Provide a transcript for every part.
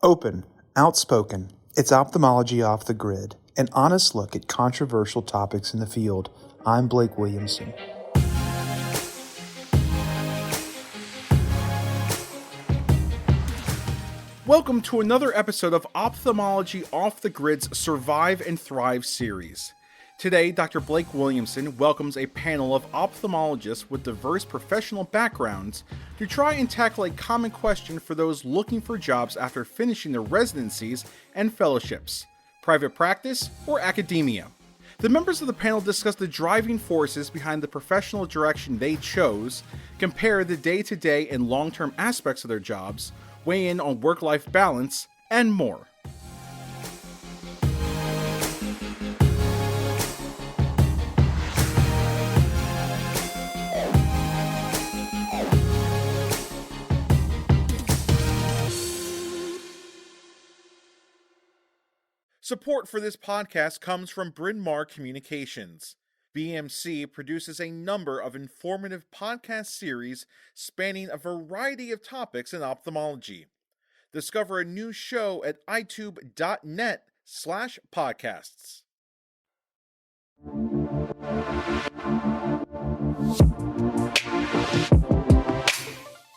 Open, outspoken, it's ophthalmology off the grid, an honest look at controversial topics in the field. I'm Blake Williamson. Welcome to another episode of Ophthalmology Off the Grid's Survive and Thrive series. Today, Dr. Blake Williamson welcomes a panel of ophthalmologists with diverse professional backgrounds to try and tackle a common question for those looking for jobs after finishing their residencies and fellowships: private practice or academia. The members of the panel discuss the driving forces behind the professional direction they chose, compare the day-to-day and long-term aspects of their jobs, weigh in on work-life balance, and more. Support for this podcast comes from Bryn Mawr Communications. BMC produces a number of informative podcast series spanning a variety of topics in ophthalmology. Discover a new show at itube.net/podcasts.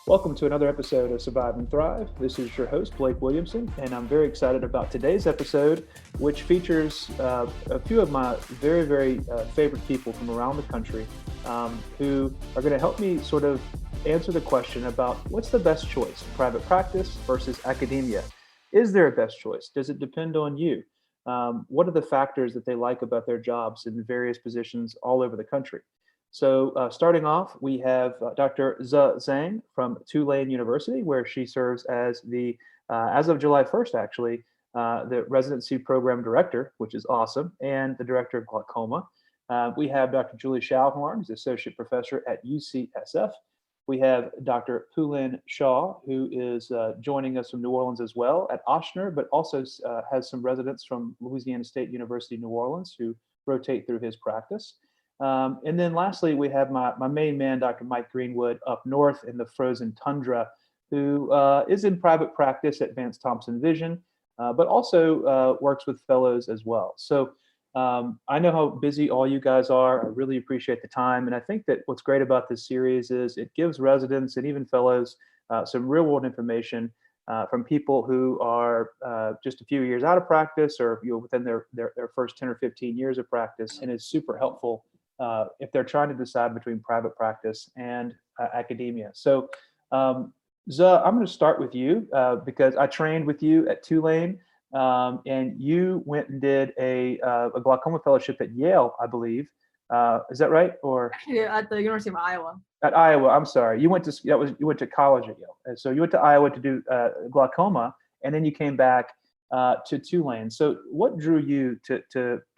Welcome to another episode of Survive and Thrive. This is your host, Blake Williamson, and I'm very excited about today's episode, which features a few of my very favorite people from around the country who are going to help me sort of answer the question about what's the best choice, private practice versus academia. Is there a best choice? Does it depend on you? What are the factors that they like about their jobs in various positions all over the country? So starting off, we have Dr. Zhang from Tulane University, where she serves as the, as of July 1st, actually, the residency program director, which is awesome, and the director of glaucoma. We have Dr. Julie Schauhorn, who's associate professor at UCSF. We have Dr. Pulin Shaw, who is joining us from New Orleans as well at Ochsner, but also has some residents from Louisiana State University, New Orleans, who rotate through his practice. And then lastly, we have my main man, Dr. Mike Greenwood, up north in the frozen tundra, who is in private practice at Vance Thompson Vision, but also works with fellows as well. So I know how busy all you guys are. I really appreciate the time. And I think that what's great about this series is it gives residents and even fellows some real world information from people who are just a few years out of practice or within their first 10 or 15 years of practice, and is super helpful if they're trying to decide between private practice and academia. So, Zuh, I'm going to start with you because I trained with you at Tulane, and you went and did a glaucoma fellowship at Yale, I believe. Is that right? Or actually at the University of Iowa. At Iowa, I'm sorry. You went to college at Yale, and so you went to Iowa to do glaucoma, and then you came back to Tulane. So what drew you to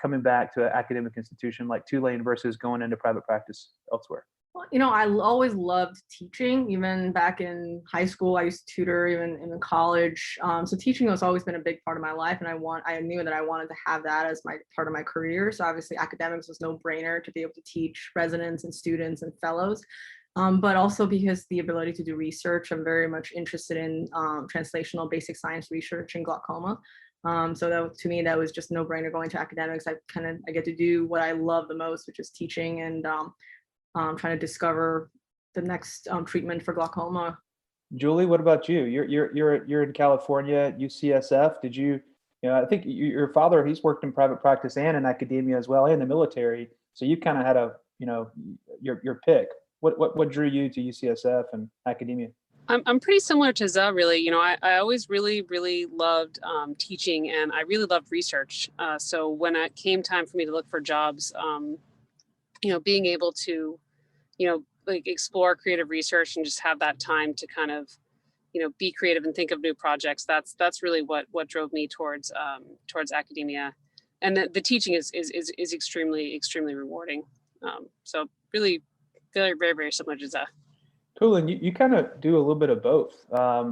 coming back to an academic institution like Tulane versus going into private practice elsewhere? Well, I always loved teaching. Even back in high school, I used to tutor, even in college. So teaching has always been a big part of my life, and I knew that I wanted to have that as my part of my career. So obviously academics was no brainer to be able to teach residents and students and fellows. But also because the ability to do research, I'm very much interested in translational basic science research in glaucoma. So that, to me, that was just no brainer going to academics. I get to do what I love the most, which is teaching and trying to discover the next treatment for glaucoma. Julie, what about you? You're in California, UCSF. Did you? I think your father, he's worked in private practice and in academia as well, and the military. So you kind of had your pick. What drew you to UCSF and academia? I'm pretty similar to Zuh, really. I always really loved teaching, and I really loved research. So when it came time for me to look for jobs, being able to, explore creative research and just have that time to kind of, be creative and think of new projects. That's really what drove me towards academia, and the teaching is extremely rewarding. So really, very similar to Zuh. Cool, and you kind of do a little bit of both.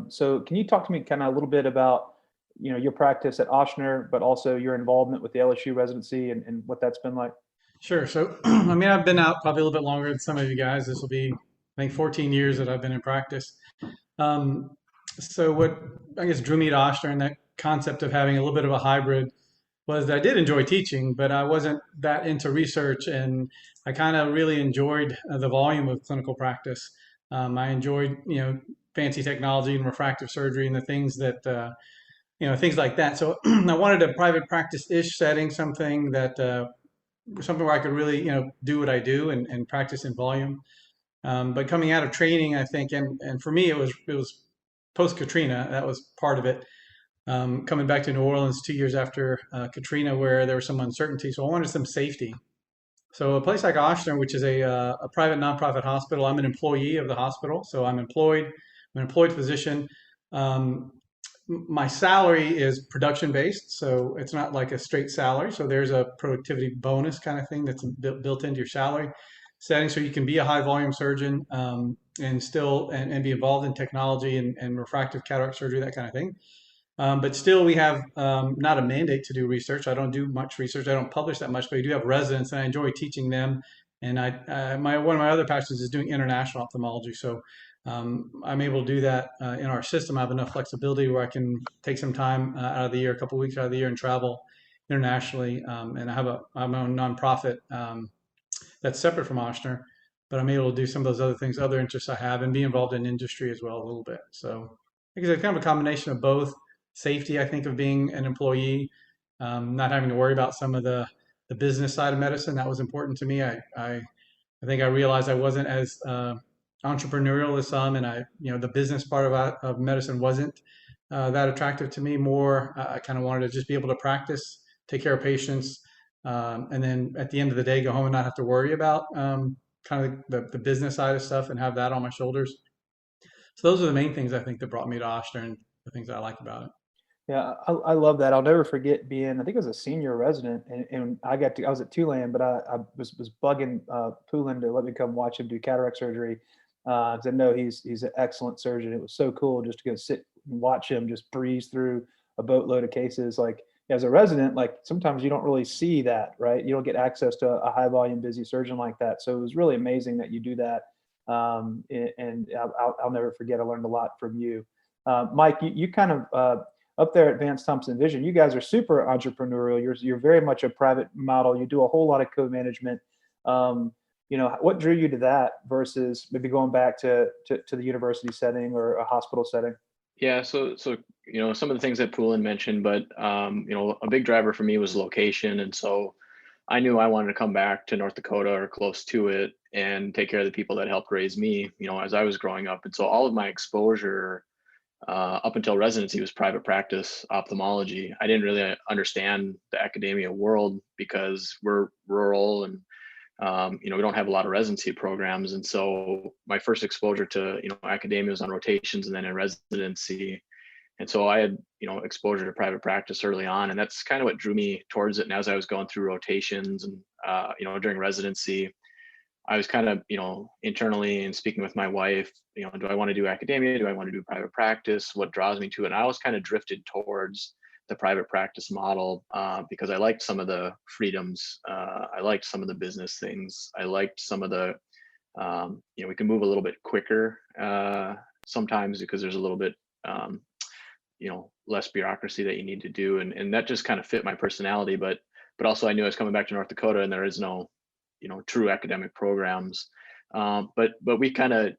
So can you talk to me kind of a little bit about, your practice at Ochsner, but also your involvement with the LSU residency and what that's been like? Sure. So, I've been out probably a little bit longer than some of you guys. This will be, I think, 14 years that I've been in practice. So what I guess drew me to Oshner and that concept of having a little bit of a hybrid was that I did enjoy teaching, but I wasn't that into research, and I kind of really enjoyed the volume of clinical practice. I enjoyed, fancy technology and refractive surgery and the things that, things like that. So I wanted a private practice-ish setting, something where I could really, do what I do and practice in volume. But coming out of training, I think, and for me, it was post Katrina. That was part of it. Coming back to New Orleans 2 years after Katrina, where there was some uncertainty, so I wanted some safety. So a place like Ochsner, which is a private nonprofit hospital, I'm an employee of the hospital, so I'm employed. I'm an employed physician. Um, my salary is production based, so it's not like a straight salary. So there's a productivity bonus kind of thing that's built into your salary setting, so you can be a high volume surgeon and still and be involved in technology and refractive cataract surgery, that kind of thing. But still, we have not a mandate to do research. I don't do much research. I don't publish that much, but I do have residents, and I enjoy teaching them. And one of my other passions is doing international ophthalmology. So I'm able to do that in our system. I have enough flexibility where I can take some time out of the year, a couple of weeks out of the year, and travel internationally. And I'm my own nonprofit that's separate from Ochsner, but I'm able to do some of those other things, other interests I have, and be involved in industry as well a little bit. So I think it's kind of a combination of both safety, I think, of being an employee, not having to worry about some of the business side of medicine. That was important to me. I think I realized I wasn't as entrepreneurial as some, and the business part of medicine wasn't that attractive to me. More, I kind of wanted to just be able to practice, take care of patients, and then at the end of the day, go home and not have to worry about kind of the business side of stuff and have that on my shoulders. So those are the main things I think that brought me to Oshner and the things that I like about it. Yeah, I love that. I'll never forget being, I think I was a senior resident, and I was at Tulane, but I was bugging Poulin to let me come watch him do cataract surgery. 'Cause I know he's an excellent surgeon. It was so cool just to go sit and watch him just breeze through a boatload of cases. Like as a resident, like sometimes you don't really see that, right? You don't get access to a high volume busy surgeon like that. So it was really amazing that you do that. And I'll never forget. I learned a lot from you. Mike, you kind of up there at Vance Thompson Vision, you guys are super entrepreneurial. You're very much a private model. You do a whole lot of co-management. What drew you to that versus maybe going back to the university setting or a hospital setting? Yeah, so some of the things that Poulin mentioned, but a big driver for me was location, and so I knew I wanted to come back to North Dakota or close to it and take care of the people that helped raise me, as I was growing up. And so all of my exposure up until residency was private practice ophthalmology. I didn't really understand the academia world because we're rural and we don't have a lot of residency programs. And so my first exposure to academia was on rotations and then in residency. And so I had exposure to private practice early on, and that's kind of what drew me towards it. And as I was going through rotations and during residency, I was kind of, internally and speaking with my wife, do I want to do academia? Do I want to do private practice? What draws me to it? And I always kind of drifted towards the private practice model because I liked some of the freedoms. I liked some of the business things. I liked some of the, we can move a little bit quicker sometimes because there's a little bit, less bureaucracy that you need to do. And that just kind of fit my personality. But also I knew I was coming back to North Dakota and there is no, true academic programs. But we kind of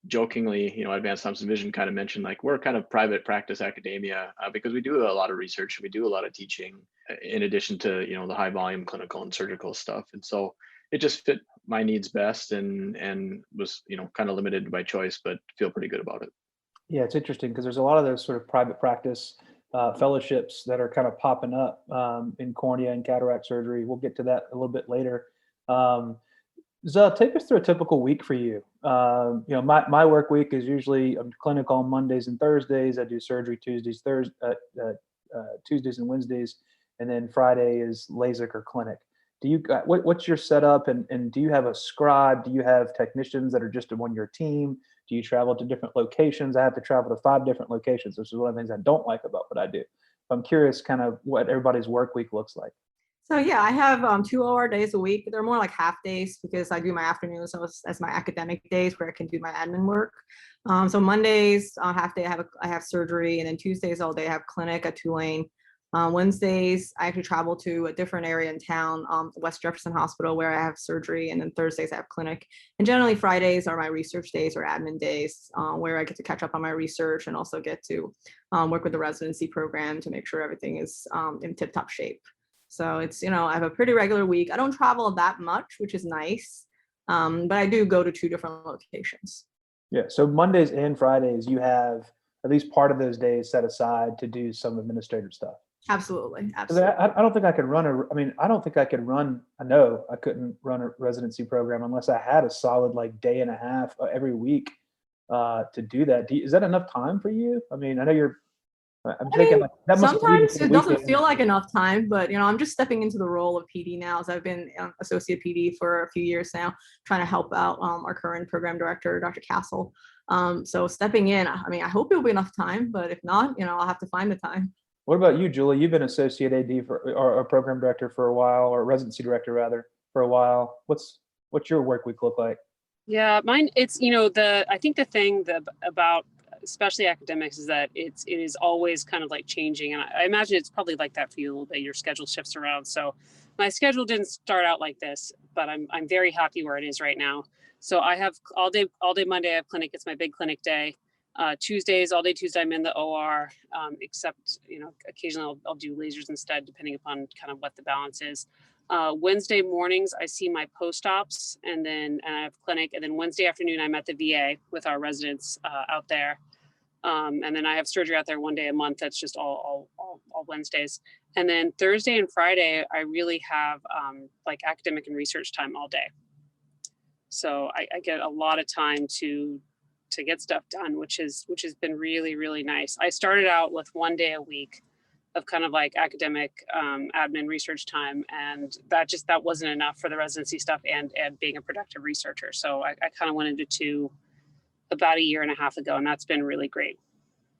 jokingly, Advanced Thompson Vision kind of mentioned like we're kind of private practice academia because we do a lot of research, we do a lot of teaching in addition to the high volume clinical and surgical stuff. And so it just fit my needs best and was kind of limited by choice, but feel pretty good about it. Yeah, it's interesting because there's a lot of those sort of private practice fellowships that are kind of popping up in cornea and cataract surgery. We'll get to that a little bit later. Zah, take us through a typical week for you. My work week is usually I'm clinical on Mondays and Thursdays. I do surgery Tuesdays and Wednesdays, and then Friday is LASIK or clinic. Do you what's your setup, and do you have a scribe? Do you have technicians that are just on your team? Do you travel to different locations? I have to travel to 5 different locations. This is one of the things I don't like about what I do. I'm curious kind of what everybody's work week looks like. So yeah, I have 2 OR days a week. They're more like half days because I do my afternoons as my academic days where I can do my admin work. So Mondays, half day, I have surgery, and then Tuesdays all day I have clinic at Tulane. Wednesdays, I actually travel to a different area in town, West Jefferson Hospital, where I have surgery, and then Thursdays I have clinic. And generally Fridays are my research days or admin days, where I get to catch up on my research and also get to work with the residency program to make sure everything is in tip-top shape. So it's, I have a pretty regular week. I don't travel that much, which is nice, but I do go to 2 different locations. Yeah. So Mondays and Fridays, you have at least part of those days set aside to do some administrative stuff. Absolutely. I don't think I could run I know I couldn't run a residency program unless I had a solid like day and a half every week to do that. Is that enough time for you? I mean, I know I'm thinking like that must sometimes it doesn't feel like enough time, but I'm just stepping into the role of PD now, as I've been associate PD for a few years now, trying to help out our current program director, Dr. Castle. So stepping in, I mean, I hope it'll be enough time, but if not, I'll have to find the time. What about you, Julie? You've been associate AD or a program director for a while, or residency director rather, for a while. What's your work week look like? Yeah, mine, it's, I think the thing about especially academics is that it is always kind of like changing. And I imagine it's probably like that for you a little bit. Your schedule shifts around. So my schedule didn't start out like this, but I'm very happy where it is right now. So I have all day Monday, I have clinic. It's my big clinic day. Tuesdays, all day Tuesday, I'm in the OR, except, occasionally I'll do lasers instead, depending upon kind of what the balance is. Wednesday mornings, I see my post-ops, and I have clinic. And then Wednesday afternoon, I'm at the VA with our residents out there. And then I have surgery out there one day a month. That's just all Wednesdays. And then Thursday and Friday, I really have like academic and research time all day. So I get a lot of time to get stuff done, which has been really, really nice. I started out with 1 day a week of kind of like academic admin research time, and that wasn't enough for the residency stuff and being a productive researcher. So I kind of went into 2 about a year and a half ago, and that's been really great.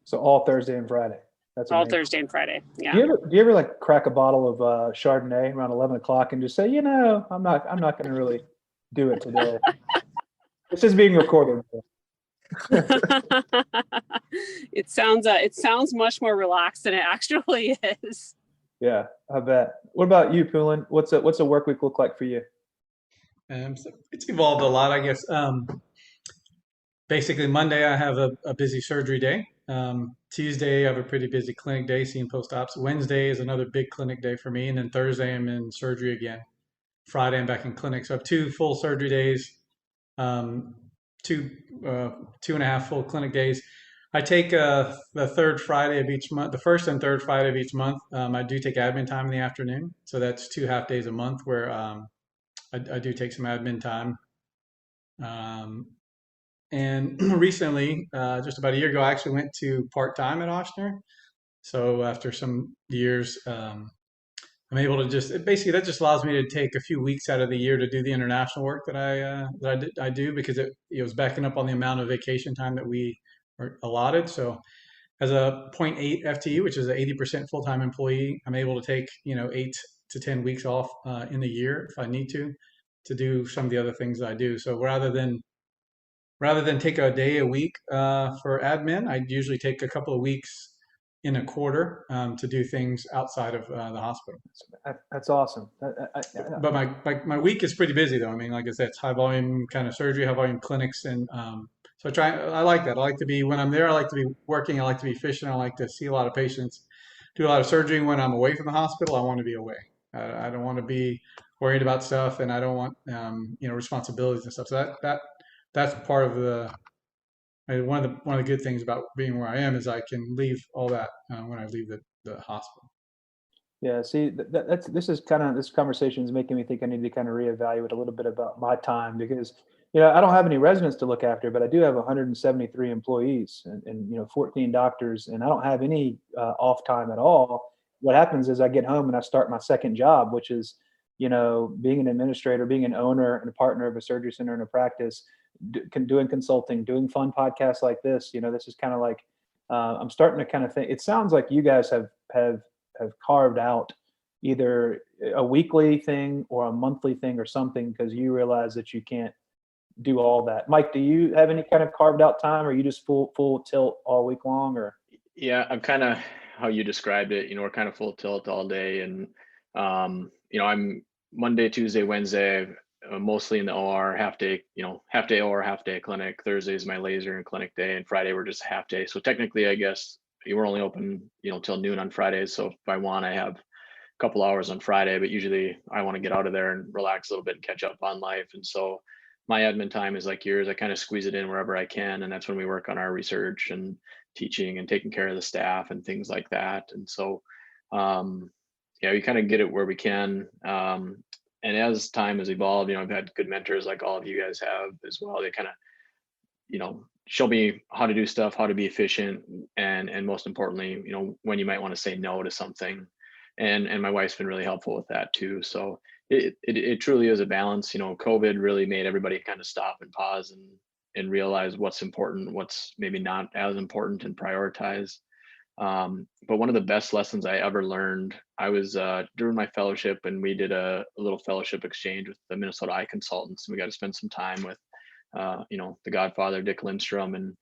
So all Thursday and Friday. That's all amazing. Thursday and Friday. Yeah. Do you ever like crack a bottle of Chardonnay around 11 o'clock and just say, I'm not going to really do it today. This is being recorded. It sounds much more relaxed than it actually is. Yeah, I bet. What about you, Poulin? What's a work week look like for you? So it's evolved a lot, I guess. Basically, Monday I have a busy surgery day. Tuesday I have a pretty busy clinic day, seeing post-ops. Wednesday is another big clinic day for me, and then Thursday I'm in surgery again. Friday I'm back in clinic. So I have 2 full surgery days, 2.5 full clinic days. I take the third Friday of each month, the first and third Friday of each month. I do take admin time in the afternoon, so that's 2 half days a month where I do take some admin time. And recently, just about a year ago, I actually went to part-time at Ochsner. So after some years, I'm able to that just allows me to take a few weeks out of the year to do the international work that I do, because it was backing up on the amount of vacation time that we are allotted. So as a 0.8 FTE, which is an 80% full-time employee, I'm able to take 8 to 10 weeks off in the year if I need to do some of the other things that I do. So rather than take a day a week for admin, I usually take a couple of weeks in a quarter to do things outside of the hospital. That's awesome. But my week is pretty busy though. I mean, like I said, it's high volume kind of surgery, high volume clinics, and so I like that. I like to be, when I'm there, I like to be working. I like to be efficient. I like to see a lot of patients, do a lot of surgery. When I'm away from the hospital, I want to be away. I don't want to be worried about stuff, and I don't want responsibilities and stuff. So that's part of one of the good things about being where I am is I can leave all that when I leave the hospital. Yeah, see, this conversation is making me think I need to kind of reevaluate a little bit about my time, because I don't have any residents to look after, but I do have 173 employees and 14 doctors, and I don't have any off time at all. What happens is I get home and I start my second job, which is being an administrator, being an owner and a partner of a surgery center and a practice, doing consulting, doing fun podcasts like this. This is kind of like I'm starting to kind of think. It sounds like you guys have carved out either a weekly thing or a monthly thing or something because you realize that you can't do all that? Mike, do you have any kind of carved out time, or are you just full tilt all week long? Or Yeah, I'm kind of how you described it. We're kind of full tilt all day, and I'm Monday, Tuesday, Wednesday, mostly in the OR, half day OR, half day clinic. Thursday is my laser and clinic day, and Friday we're just a half day. So technically, I guess we're only open, till noon on Fridays. So if I want, I have a couple hours on Friday, but usually I want to get out of there and relax a little bit and catch up on life. And so my admin time is like yours. I kind of squeeze it in wherever I can, and that's when we work on our research and teaching and taking care of the staff and things like that. And so, yeah, we kind of get it where we can. And as time has evolved, I've had good mentors like all of you guys have as well. They kind of, show me how to do stuff, how to be efficient, and most importantly, when you might want to say no to something. And my wife's been really helpful with that too. So it truly is a balance. COVID really made everybody kind of stop and pause and realize what's important, what's maybe not as important, and prioritize. But one of the best lessons I ever learned, I was during my fellowship, and we did a little fellowship exchange with the Minnesota Eye Consultants, and we got to spend some time with, the Godfather, Dick Lindstrom. And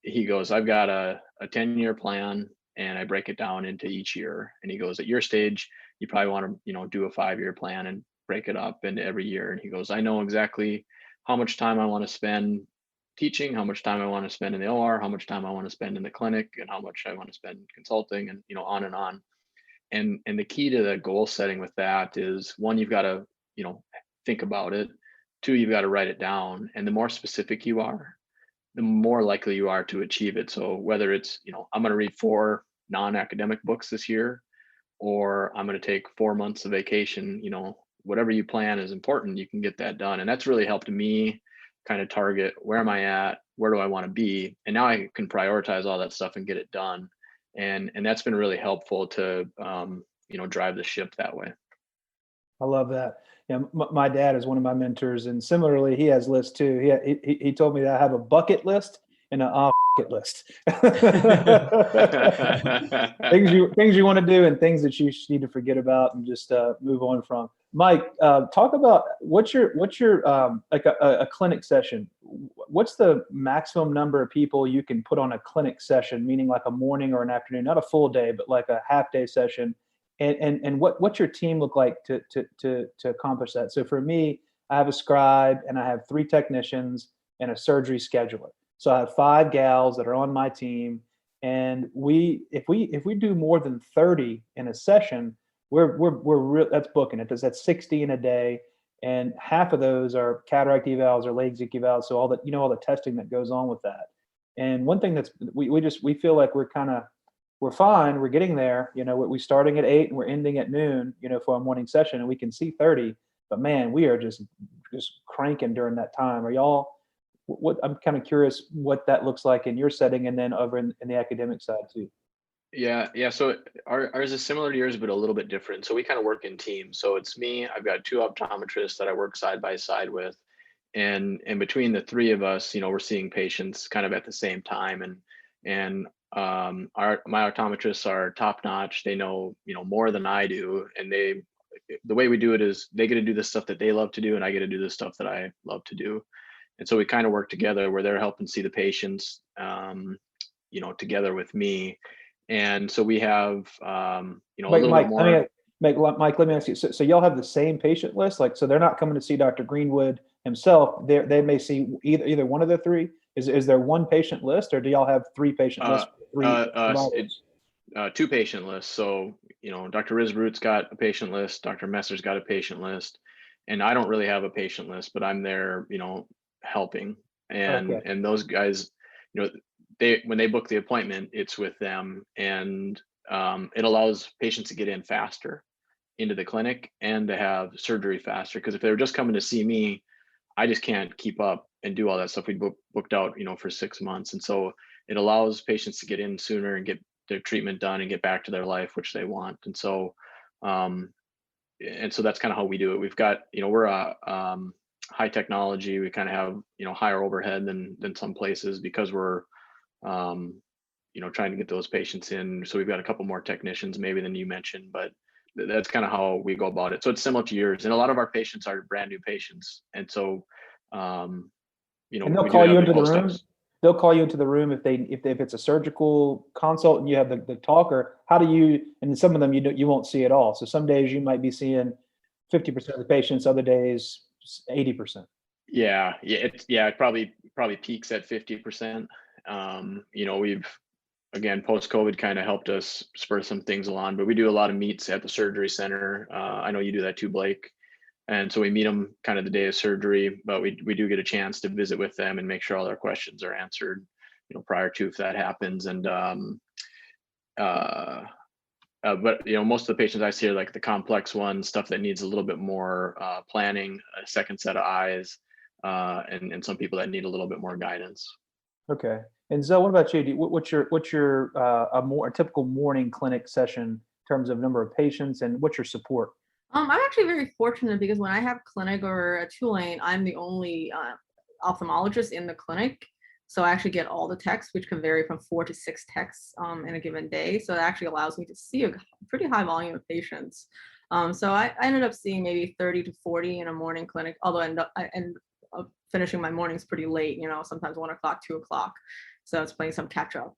he goes, I've got a 10-year plan, and I break it down into each year. And he goes, at your stage, you probably want to, do a 5-year plan and break it up into every year. And he goes, I know exactly how much time I want to spend teaching, how much time I want to spend in the OR, how much time I want to spend in the clinic, and how much I want to spend consulting, and on and on. And the key to the goal setting with that is, one, you've got to, think about it. Two, you've got to write it down. And the more specific you are, the more likely you are to achieve it. So whether it's, I'm going to read 4 non-academic books this year, or I'm going to take 4 months of vacation, whatever you plan is important, you can get that done. And that's really helped me kind of target, where am I at, where do I want to be, and now I can prioritize all that stuff and get it done. And that's been really helpful to drive the ship that way. I love that. Yeah, my dad is one of my mentors, and similarly, he has lists too. He told me that I have a bucket list and an off bucket list. things you want to do, and things that you need to forget about and just move on from. Mike, talk about what's your like a clinic session. What's the maximum number of people you can put on a clinic session? Meaning like a morning or an afternoon, not a full day, but like a half day session. And what's your team look like to accomplish that? So for me, I have a scribe, and I have 3 technicians and a surgery scheduler. So I have 5 gals that are on my team, and if we do more than 30 in a session, that's booking it. That's 60 in a day, and half of those are cataract evals or LASIK evals. So all that, all the testing that goes on with that. And one thing that's we feel like we're fine. We're getting there. We're starting at 8 and we're ending at noon, for a morning session, and we can see 30, but man, we are just cranking during that time. Are y'all, I'm kind of curious what that looks like in your setting, and then over in the academic side too. Yeah. So ours is similar to yours, but a little bit different. So we kind of work in teams. So it's me, I've got 2 optometrists that I work side by side with. And between the 3 of us, we're seeing patients kind of at the same time. And my optometrists are top notch. They know, more than I do. And the way we do it is they get to do the stuff that they love to do, and I get to do the stuff that I love to do. And so we kind of work together where they're helping see the patients, together with me. And so we have, a little Mike, bit more. Mike, let me ask you. So y'all have the same patient list, so they're not coming to see Dr. Greenwood himself. They may see either one of the 3. Is there one patient list, or do y'all have 3 patient lists? 2 patient lists. So, Dr. Risbroot's got a patient list, Dr. Messer's got a patient list, and I don't really have a patient list, but I'm there, helping. And those guys, when they book the appointment, it's with them, and it allows patients to get in faster into the clinic and to have surgery faster. Because if they were just coming to see me, I just can't keep up and do all that stuff we booked out, for 6 months. And so it allows patients to get in sooner and get their treatment done and get back to their life, which they want. And so that's kind of how we do it. We've got, we're a high technology. We kind of have, higher overhead than some places, because we're trying to get those patients in. So we've got a couple more technicians maybe than you mentioned, but that's kind of how we go about it. So it's similar to yours, and a lot of our patients are brand new patients, and so you know, And they'll we do call you have into the the room. post-ups. They'll call you into the room if it's a surgical consult and you have the talker. How do you? And some of them you won't see at all. So some days you might be seeing 50% of the patients, other days 80%. Yeah, it probably peaks at 50%. You know, we've, again, post-COVID kind of helped us spur some things along, but we do a lot of meets at the surgery center. I know you do that too, Blake. And so we meet them kind of the day of surgery, but we do get a chance to visit with them and make sure all their questions are answered, you know, prior to, if that happens. And but you know, most of the patients I see are like the complex ones, stuff that needs a little bit more planning, a second set of eyes, and some people that need a little bit more guidance. Okay. And Zoe, what about you? What's your a typical morning clinic session in terms of number of patients, and what's your support? I'm actually very fortunate because when I have clinic or a Tulane, I'm the only ophthalmologist in the clinic. So I actually get all the techs, which can vary from 4 to 6 techs in a given day. So that actually allows me to see a pretty high volume of patients. So I ended up seeing maybe 30 to 40 in a morning clinic, although I end up finishing my mornings pretty late, you know, sometimes 1 o'clock, 2 o'clock. So it's playing some catch up.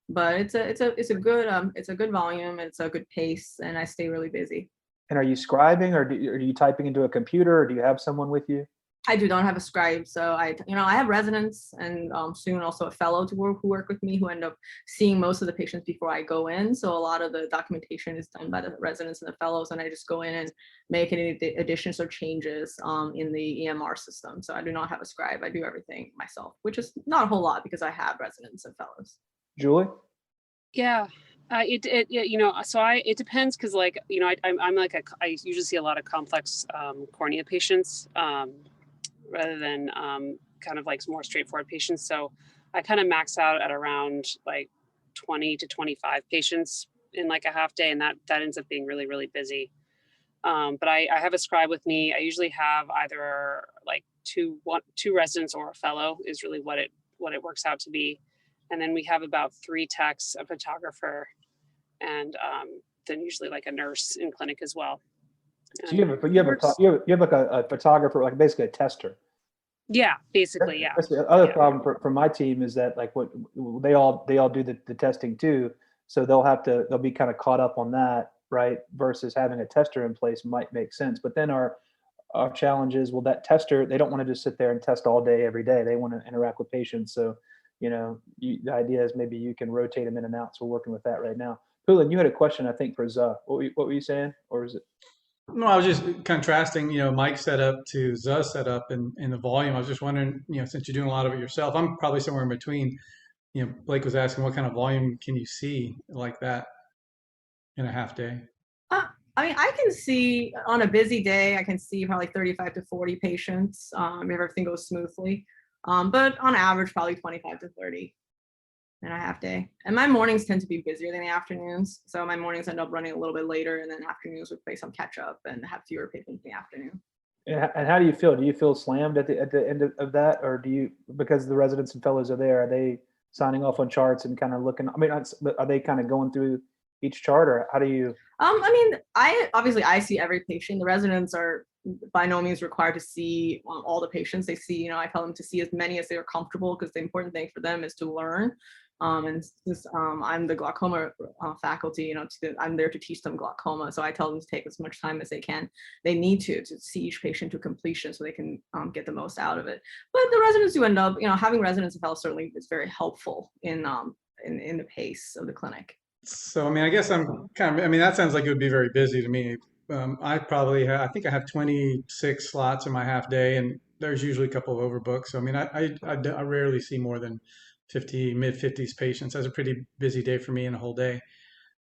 But it's a good volume, it's a good pace, and I stay really busy. And are you scribing, or are you typing into a computer, or do you have someone with you? I do not have a scribe, so I have residents and soon also a fellow who work with me, who end up seeing most of the patients before I go in. So a lot of the documentation is done by the residents and the fellows, and I just go in and make any additions or changes in the EMR system. So I do not have a scribe. I do everything myself, which is not a whole lot because I have residents and fellows. Julie? Yeah. It depends, because I usually see a lot of complex cornea patients rather than kind of like more straightforward patients. So I kind of max out at around like 20 to 25 patients in like a half day, and that ends up being really, really busy. But I have a scribe with me. I usually have either like two residents or a fellow is really what it works out to be. And then we have about 3 techs, a photographer, and then usually like a nurse in clinic as well. So you have like a photographer, like basically a tester. Yeah, basically, yeah. That's the other problem for my team is that like what they all do the testing too. So they'll be kind of caught up on that, right? Versus having a tester in place might make sense. But then our challenge is, well, that tester, they don't want to just sit there and test all day, every day. They want to interact with patients. So, you know, the idea is maybe you can rotate them in and out. So we're working with that right now. Poulin, you had a question, I think, for Zuh. What were you saying? Or is it? No, I was just contrasting, you know, Mike's setup to Zuh's setup in the volume. I was just wondering, you know, since you're doing a lot of it yourself, I'm probably somewhere in between. You know, Blake was asking what kind of volume can you see like that in a half day? I mean, I can see on a busy day, I can see probably 35 to 40 patients if everything goes smoothly. But on average, probably 25 to 30 in a half day. And my mornings tend to be busier than the afternoons. So my mornings end up running a little bit later, and then afternoons would play some catch up and have fewer patients in the afternoon. And how do you feel? Do you feel slammed at the end of that, or do you, because the residents and fellows are there, are they signing off on charts and kind of looking? I mean, are they kind of going through each chart, or how do you? I mean, I see every patient. The residents are by no means required to see all the patients they see. You know, I tell them to see as many as they are comfortable, because the important thing for them is to learn. And since I'm the glaucoma faculty, you know, I'm there to teach them glaucoma. So I tell them to take as much time as they can. They need to see each patient to completion so they can get the most out of it. But the residents do end up, you know, having residents of health certainly is very helpful in the pace of the clinic. So, I mean, I guess I mean, that sounds like it would be very busy to me. I think I have 26 slots in my half day, and there's usually a couple of overbooks. So, I mean, I rarely see more than 50, mid-50s patients. That's a pretty busy day for me in a whole day.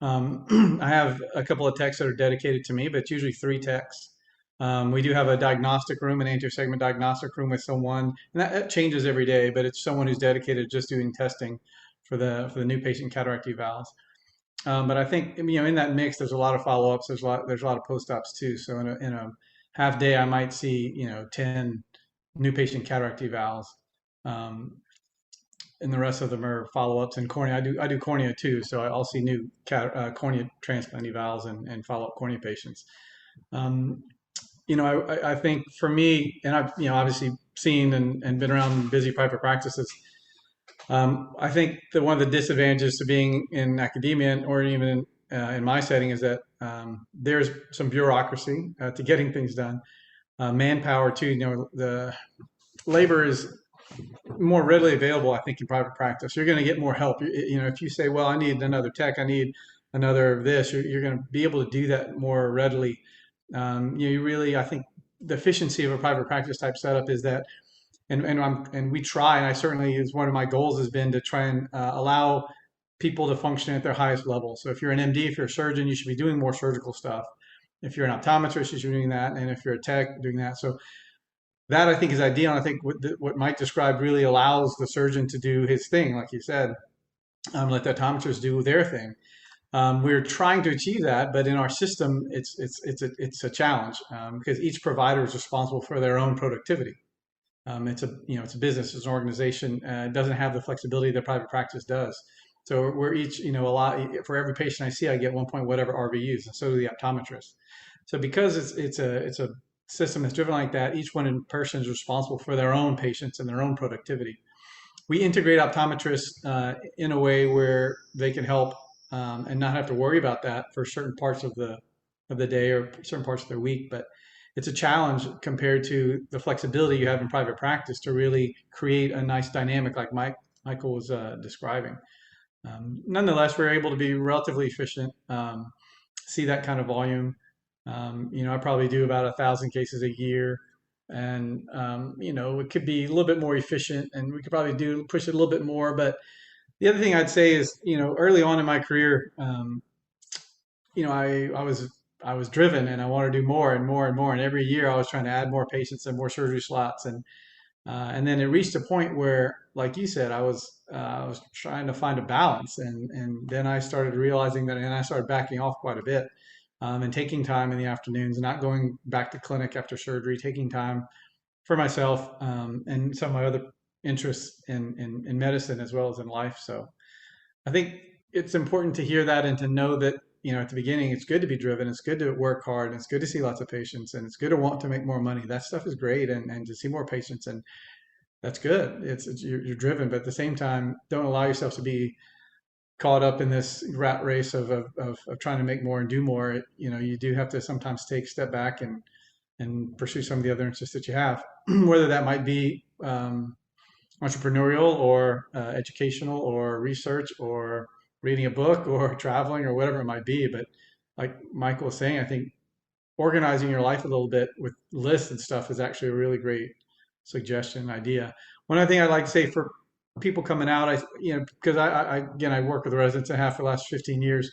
I have a couple of techs that are dedicated to me, but it's usually 3 techs. We do have a diagnostic room, an anterior segment diagnostic room with someone, and that changes every day, but it's someone who's dedicated just doing testing for the new patient cataract evals. But I think, you know, in that mix, there's a lot of follow-ups. There's a lot of post-ops too. So in a half day, I might see, you know, 10 new patient cataract evals. and the rest of them are follow-ups and cornea. I do cornea too, so I'll see new cornea transplant evals and follow-up cornea patients. I think for me, and I've obviously seen and been around busy private practices. I think that one of the disadvantages to being in academia or even in my setting is that there's some bureaucracy to getting things done. Manpower too. The labor is more readily available, I think, in private practice. You're going to get more help. If you say, well, I need another tech, I need another this, you're going to be able to do that more readily. You really, I think the efficiency of a private practice type setup is that, and we try, and I certainly, is one of my goals has been to try and allow people to function at their highest level. So if you're an MD, if you're a surgeon, you should be doing more surgical stuff. If you're an optometrist, you should be doing that. And if you're a tech, doing that. So that I think is ideal. And I think what Mike described really allows the surgeon to do his thing, like you said, let the optometrists do their thing. We're trying to achieve that, but in our system, it's a challenge because each provider is responsible for their own productivity. It's a business, it's an organization. It doesn't have the flexibility that private practice does. So we're each, a lot. For every patient I see, I get 1 point whatever RVUs, and so do the optometrist. So because it's a system that's driven like that, each one in person is responsible for their own patients and their own productivity. We integrate optometrists in a way where they can help and not have to worry about that for certain parts of the day or certain parts of their week. But it's a challenge compared to the flexibility you have in private practice to really create a nice dynamic like Michael was describing. Nonetheless, we're able to be relatively efficient, see that kind of volume. I probably do about 1,000 cases a year, and it could be a little bit more efficient, and we could probably push it a little bit more. But the other thing I'd say is, early on in my career, I was driven, and I wanted to do more and more and more. And every year, I was trying to add more patients and more surgery slots, and then it reached a point where, like you said, I was trying to find a balance, and then I started realizing that, and I started backing off quite a bit. And taking time in the afternoons, not going back to clinic after surgery, taking time for myself and some of my other interests in medicine as well as in life. So I think it's important to hear that and to know that, at the beginning, it's good to be driven, it's good to work hard, and it's good to see lots of patients, and it's good to want to make more money. That stuff is great, and to see more patients, and that's good. You're driven, but at the same time, don't allow yourself to be caught up in this rat race of trying to make more and do more. You do have to sometimes take a step back and pursue some of the other interests that you have, whether that might be entrepreneurial or educational or research or reading a book or traveling or whatever it might be. But like Michael was saying, I think organizing your life a little bit with lists and stuff is actually a really great suggestion, idea. One other thing I'd like to say for people coming out, because I work with residents and have for the last 15 years,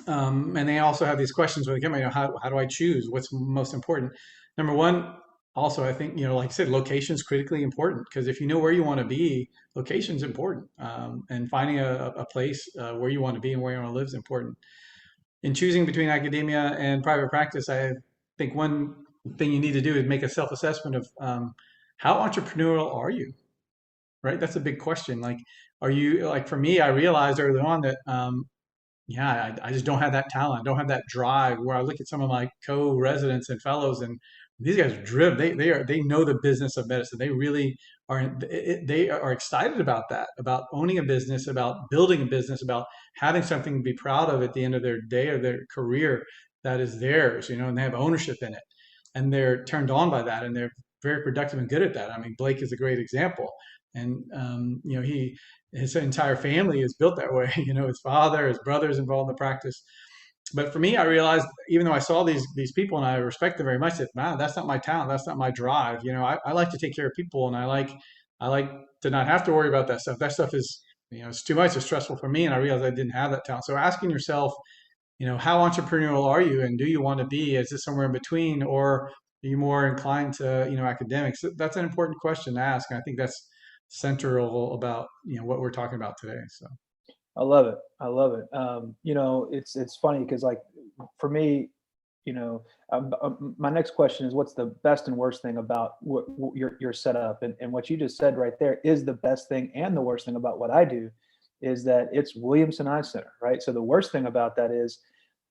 and they also have these questions when they come in. How do I choose what's most important? Number one, also I think like I said, location is critically important, because if you know where you want to be, location is important, and finding a place where you want to be and where you want to live is important. In choosing between academia and private practice, I think one thing you need to do is make a self-assessment of how entrepreneurial are you? Right? That's a big question. Like, are you, like for me, I realized early on that, I just don't have that talent. I don't have that drive, where I look at some of my co-residents and fellows, and these guys are driven. They know the business of medicine. They really are, they are excited about that, about owning a business, about building a business, about having something to be proud of at the end of their day or their career that is theirs, and they have ownership in it. And they're turned on by that, and they're very productive and good at that. I mean, Blake is a great example. And his entire family is built that way. His father, his brothers involved in the practice. But for me, I realized, even though I saw these people and I respect them very much, that man, that's not my talent, that's not my drive. I like to take care of people, and I like to not have to worry about that stuff. That stuff is, it's too much. It's stressful for me, and I realized I didn't have that talent. So asking yourself, how entrepreneurial are you, and do you want to be? Is this somewhere in between, or are you more inclined to academics? That's an important question to ask, and I think that's central about what we're talking about today. So I love it. It's funny because, like, for me, My next question is, what's the best and worst thing about your setup? And what you just said right there is the best thing and the worst thing about what I do is that it's Williamson Eye Center, right? So the worst thing about that is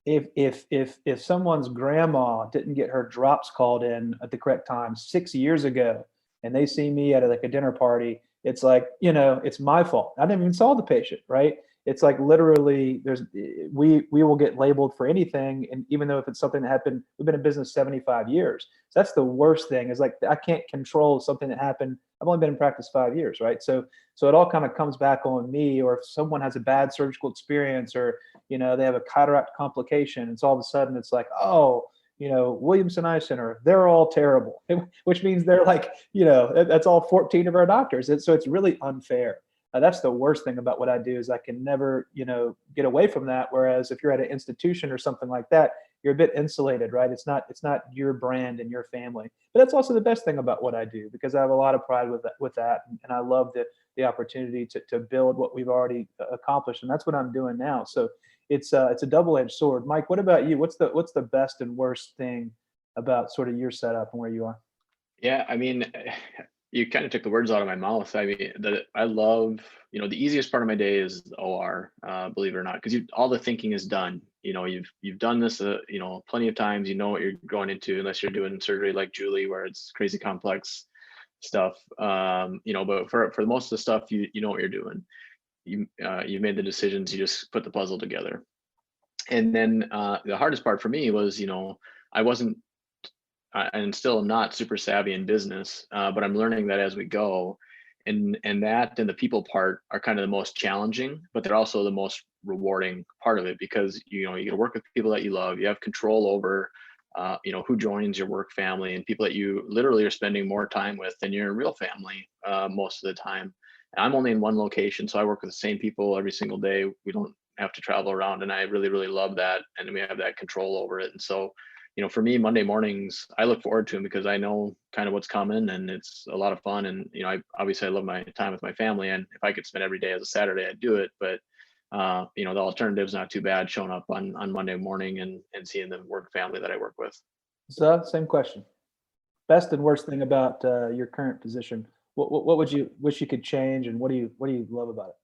if someone's grandma didn't get her drops called in at the correct time 6 years ago, and they see me at like a dinner party, it's like, it's my fault. I didn't even saw the patient, right? It's like literally we will get labeled for anything. And even though if it's something that happened, we've been in business 75 years. So that's the worst thing is like, I can't control something that happened. I've only been in practice 5 years, right? So it all kind of comes back on me, or if someone has a bad surgical experience or, they have a cataract complication. It's all of a sudden it's like, oh, Williamson Eye Center, they're all terrible, which means they're like, that's all 14 of our doctors. So it's really unfair. That's the worst thing about what I do is I can never, get away from that. Whereas if you're at an institution or something like that, you're a bit insulated, right? It's not your brand and your family. But that's also the best thing about what I do because I have a lot of pride with that, and I love the opportunity to build what we've already accomplished, and that's what I'm doing now. So it's a double-edged sword. Mike, what about you? What's the best and worst thing about sort of your setup and where you are? Yeah, I mean, you kind of took the words out of my mouth. I mean, I love, the easiest part of my day is the OR, believe it or not, because all the thinking is done. You've done this, plenty of times. You know what you're going into, unless you're doing surgery like Julie, where it's crazy complex stuff. But for most of the stuff, you know what you're doing. You made the decisions. You just put the puzzle together. And then the hardest part for me was, I wasn't and still am not super savvy in business, but I'm learning that as we go. And that and the people part are kind of the most challenging, but they're also the most rewarding part of it because you get to work with people that you love. You have control over who joins your work family and people that you literally are spending more time with than your real family most of the time. And I'm only in one location, so I work with the same people every single day. We don't have to travel around, and I really, really love that. And we have that control over it. And so for me, Monday mornings, I look forward to them because I know kind of what's coming and it's a lot of fun. And, I love my time with my family. And if I could spend every day as a Saturday, I'd do it. But, the alternative's not too bad showing up on Monday morning and seeing the work family that I work with. So same question. Best and worst thing about your current position. What would you wish you could change, and what do you love about it?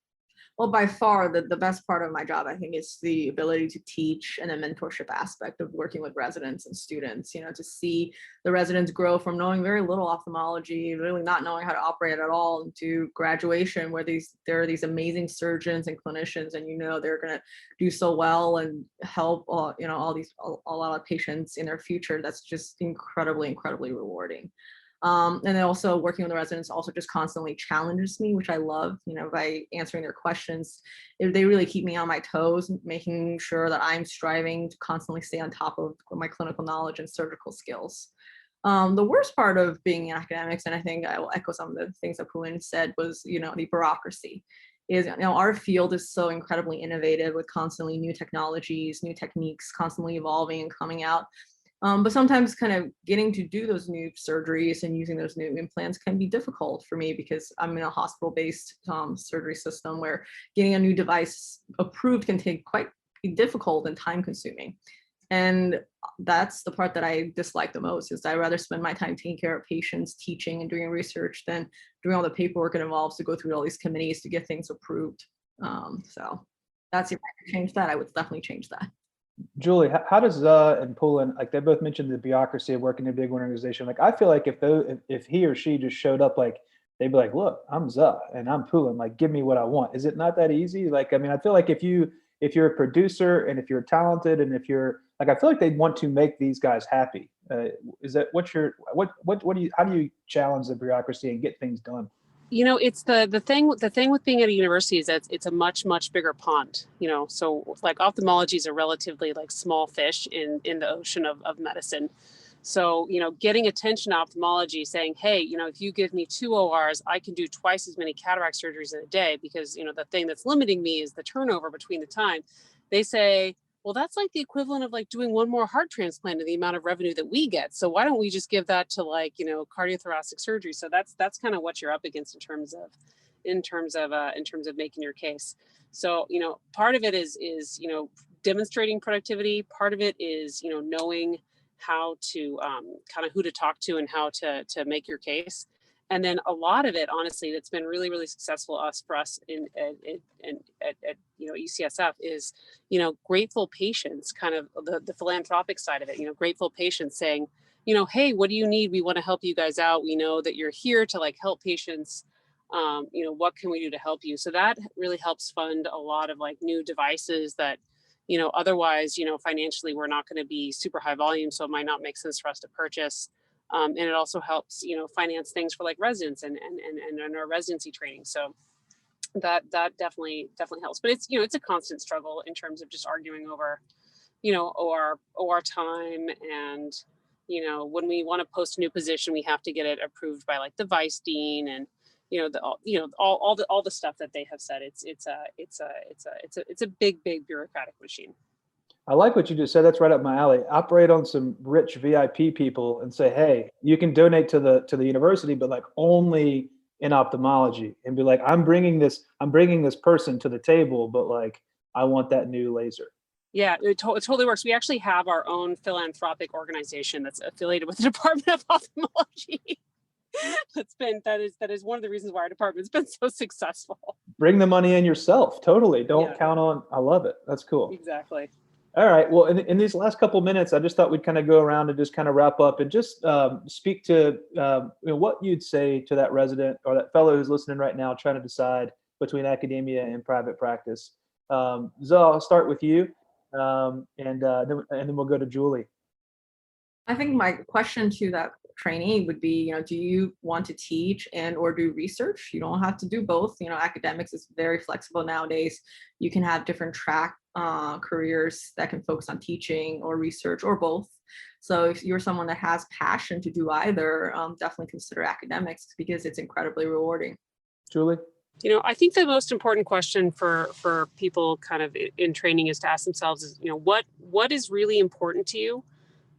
Well, by far the best part of my job, I think, is the ability to teach and the mentorship aspect of working with residents and students, to see the residents grow from knowing very little ophthalmology, really not knowing how to operate at all, into graduation where there are these amazing surgeons and clinicians, and they're going to do so well and help a lot of patients in their future. That's just incredibly rewarding. And then also working with the residents also just constantly challenges me, which I love, by answering their questions. They really keep me on my toes, making sure that I'm striving to constantly stay on top of my clinical knowledge and surgical skills. The worst part of being in academics, and I think I will echo some of the things that Poulin said, was, the bureaucracy. Is, our field is so incredibly innovative with constantly new technologies, new techniques, constantly evolving and coming out. But sometimes kind of getting to do those new surgeries and using those new implants can be difficult for me because I'm in a hospital-based surgery system where getting a new device approved can take quite difficult and time-consuming. And that's the part that I dislike the most, is I'd rather spend my time taking care of patients, teaching and doing research than doing all the paperwork it involves to go through all these committees to get things approved. So that's, if I could change that, I would definitely change that. Julie, how does and Poulin, like they both mentioned the bureaucracy of working in a big organization. Like I feel like if he or she just showed up, like they'd be like, look, I'm Zuh and I'm Poulin, like give me what I want. Is it not that easy? Like, I mean, I feel like if you're a producer and if you're talented and if you're like, I feel like they'd want to make these guys happy. Is that how do you challenge the bureaucracy and get things done? It's the thing with being at a university is that it's a much bigger pond, so like ophthalmology is a relatively like small fish in the ocean of medicine. So, getting attention to ophthalmology, saying, hey, if you give me 2 ORs, I can do twice as many cataract surgeries in a day because, the thing that's limiting me is the turnover between the time. They say, well, that's like the equivalent of like doing 1 more heart transplant and the amount of revenue that we get. So why don't we just give that to like, cardiothoracic surgery? So that's kind of what you're up against in terms of making your case. So, part of it is, demonstrating productivity. Part of it is, knowing how to kind of who to talk to and how to make your case. And then a lot of it, honestly, that's been really, really successful for us at UCSF is, grateful patients, kind of the philanthropic side of it, grateful patients saying, hey, what do you need? We want to help you guys out. We know that you're here to like help patients. What can we do to help you? So that really helps fund a lot of like new devices that, otherwise, financially, we're not going to be super high volume. So it might not make sense for us to purchase. And it also helps, finance things for like residents and our residency training. So that definitely helps. But it's, it's a constant struggle in terms of just arguing over, OR time. And, when we want to post a new position, we have to get it approved by like the vice dean and, all the stuff that they have said. It's a big bureaucratic machine. I like what you just said. That's right up my alley. Operate on some rich VIP people and say, hey, you can donate to the university, but like only in ophthalmology, and be like, I'm bringing this person to the table, but like, I want that new laser. Yeah, it totally works. We actually have our own philanthropic organization that's affiliated with the Department of Ophthalmology. That is one of the reasons why our department's been so successful. Bring the money in yourself. Totally. Don't count on. I love it. That's cool. Exactly. All right. Well, in these last couple minutes, I just thought we'd kind of go around and just kind of wrap up and just speak to what you'd say to that resident or that fellow who's listening right now, trying to decide between academia and private practice. Zoe, I'll start with you, and then we'll go to Julie. I think my question to that trainee would be, do you want to teach and or do research? You don't have to do both. Academics is very flexible nowadays. You can have different track careers that can focus on teaching or research or both. So if you're someone that has passion to do either, definitely consider academics because it's incredibly rewarding. Julie? I think the most important question for people kind of in training is to ask themselves is, what is really important to you?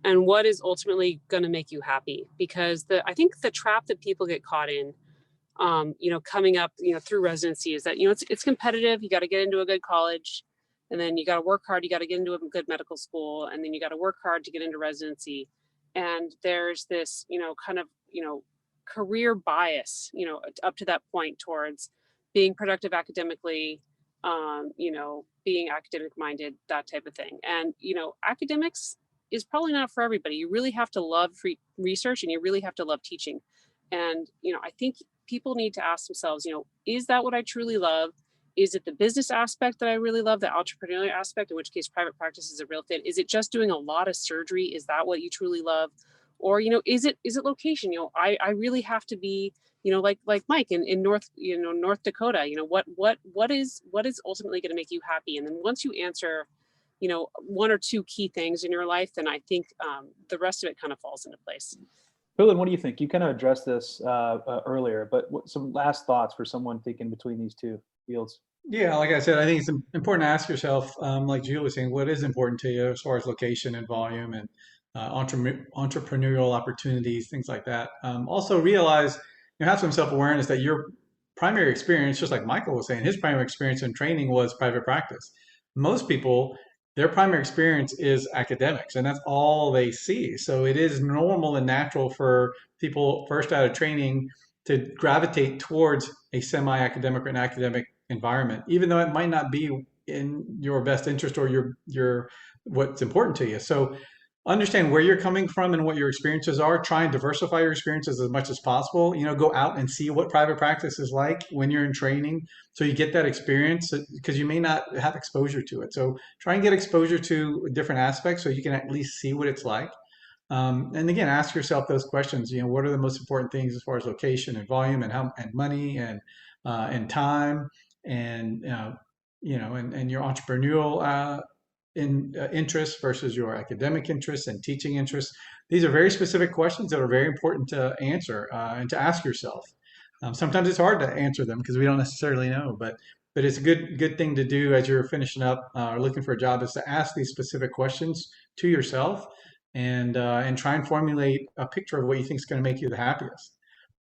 And what is ultimately going to make you happy? Because I think the trap that people get caught in, coming up, through residency is that, it's competitive. You got to get into a good college, and then you got to work hard. You got to get into a good medical school, and then you got to work hard to get into residency. And there's this, kind of, career bias, up to that point towards being productive academically, being academic minded, that type of thing. And, academics is probably not for everybody. You really have to love research and you really have to love teaching. And, I think people need to ask themselves, is that what I truly love? Is it the business aspect that I really love, the entrepreneurial aspect, in which case private practice is a real fit? Is it just doing a lot of surgery? Is that what you truly love? Or, is it location? I really have to be, like Mike in North Dakota, what is ultimately going to make you happy? And then once you answer, one or two key things in your life, then I think the rest of it kind of falls into place. Phil, what do you think? You kind of addressed this earlier, but some last thoughts for someone thinking between these two fields? Yeah, like I said, I think it's important to ask yourself, like Julie was saying, what is important to you as far as location and volume and entrepreneurial opportunities, things like that. Also realize, have some self-awareness that your primary experience, just like Michael was saying, his primary experience in training was private practice. Most people, their primary experience is academics, and that's all they see. So it is normal and natural for people first out of training to gravitate towards a semi-academic or an academic environment, even though it might not be in your best interest or your what's important to you. So understand where you're coming from and what your experiences are. Try and diversify your experiences as much as possible. Go out and see what private practice is like when you're in training, so you get that experience, because you may not have exposure to it. So try and get exposure to different aspects so you can at least see what it's like. And again, ask yourself those questions. What are the most important things as far as location and volume and money and time and your entrepreneurial interests versus your academic interests and teaching interests. These are very specific questions that are very important to answer and to ask yourself. Sometimes it's hard to answer them because we don't necessarily know, but it's a good thing to do as you're finishing up or looking for a job, is to ask these specific questions to yourself and try and formulate a picture of what you think is going to make you the happiest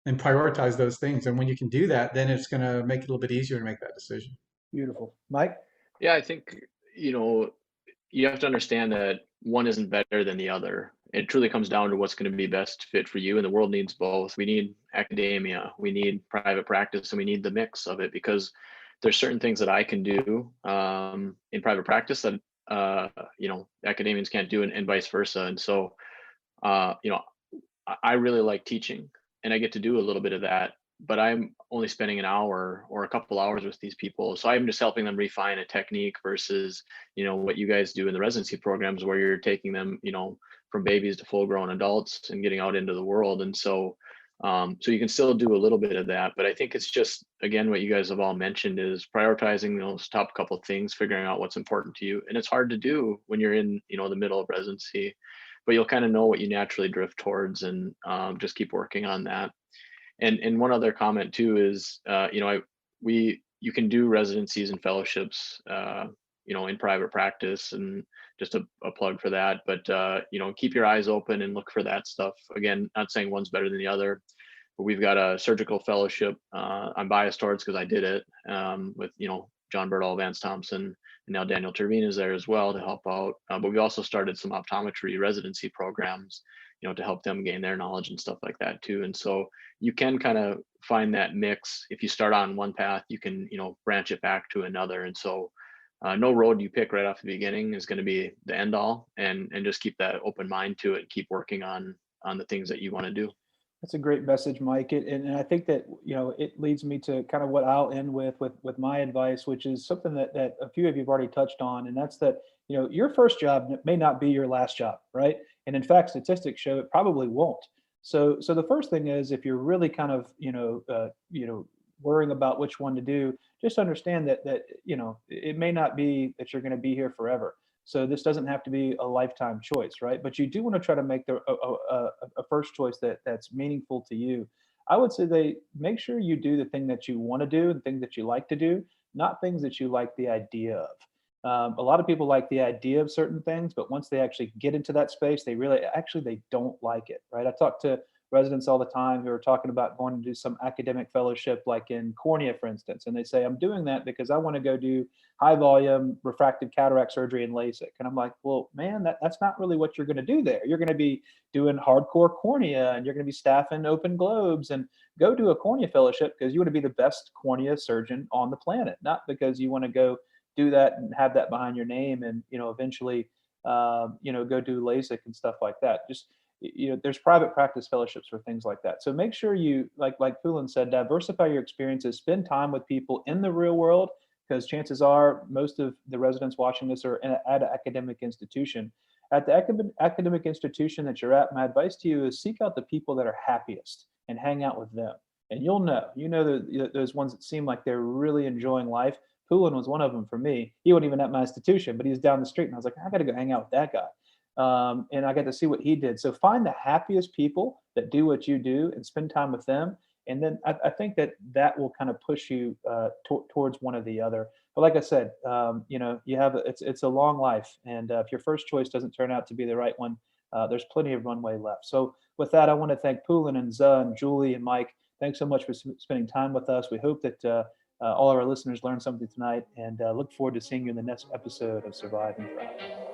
and prioritize those things. And when you can do that, then it's going to make it a little bit easier to make that decision. Beautiful. Mike? Yeah, I think, you have to understand that one isn't better than the other. It truly comes down to what's going to be best fit for you, and the world needs both. We need academia, we need private practice, and we need the mix of it, because there's certain things that I can do in private practice that academians can't do, and vice versa. And so I really like teaching, and I get to do a little bit of that, but I'm only spending an hour or a couple hours with these people. So I'm just helping them refine a technique versus, what you guys do in the residency programs, where you're taking them, from babies to full grown adults and getting out into the world. And so you can still do a little bit of that, but I think it's just, again, what you guys have all mentioned is prioritizing those top couple of things, figuring out what's important to you. And it's hard to do when you're in, the middle of residency, but you'll kind of know what you naturally drift towards, and just keep working on that. And one other comment too is, you can do residencies and fellowships, in private practice, and just a plug for that. But keep your eyes open and look for that stuff. Again, not saying one's better than the other, but we've got a surgical fellowship. I'm biased towards because I did it with John Berdahl, Vance Thompson, and now Daniel Terveen is there as well to help out. But we also started some optometry residency programs, to help them gain their knowledge and stuff like that too. And so you can kind of find that mix. If you start on one path, you can, branch it back to another. And so no road you pick right off the beginning is going to be the end all, and just keep that open mind to it, and keep working on the things that you want to do. That's a great message, Mike. And I think that, it leads me to kind of what I'll end with my advice, which is something that a few of you have already touched on. And that's that, your first job may not be your last job, right? And in fact, statistics show it probably won't. So the first thing is, if you're really kind of, worrying about which one to do, just understand that it may not be that you're going to be here forever. So this doesn't have to be a lifetime choice, right? But you do want to try to make a first choice that's meaningful to you. I would say they make sure you do the thing that you want to do and things that you like to do, not things that you like the idea of. A lot of people like the idea of certain things, but once they actually get into that space, they don't like it, right? I talk to residents all the time who are talking about going to do some academic fellowship, like in cornea, for instance, and they say, I'm doing that because I want to go do high volume refractive cataract surgery and LASIK. And I'm like, well, man, that's not really what you're going to do there. You're going to be doing hardcore cornea, and you're going to be staffing open globes, and go do a cornea fellowship because you want to be the best cornea surgeon on the planet, not because you want to go do that and have that behind your name, and eventually go do LASIK and stuff like that. Just there's private practice fellowships for things like that. So make sure you, like Poulin said, diversify your experiences, spend time with people in the real world, because chances are most of the residents watching this are at an academic institution. At the academic institution that you're at, my advice to you is seek out the people that are happiest and hang out with them. And you'll know, those ones that seem like they're really enjoying life. Poulin was one of them for me. He wasn't even at my institution, but he was down the street, and I was like, I got to go hang out with that guy. And I got to see what he did. So find the happiest people that do what you do and spend time with them. And then I think that will kind of push you towards one or the other. But like I said, it's a long life. And if your first choice doesn't turn out to be the right one, there's plenty of runway left. So with that, I want to thank Poulin and Za and Julie and Mike. Thanks so much for spending time with us. We hope that all of our listeners learned something tonight, and look forward to seeing you in the next episode of Survive and Thrive.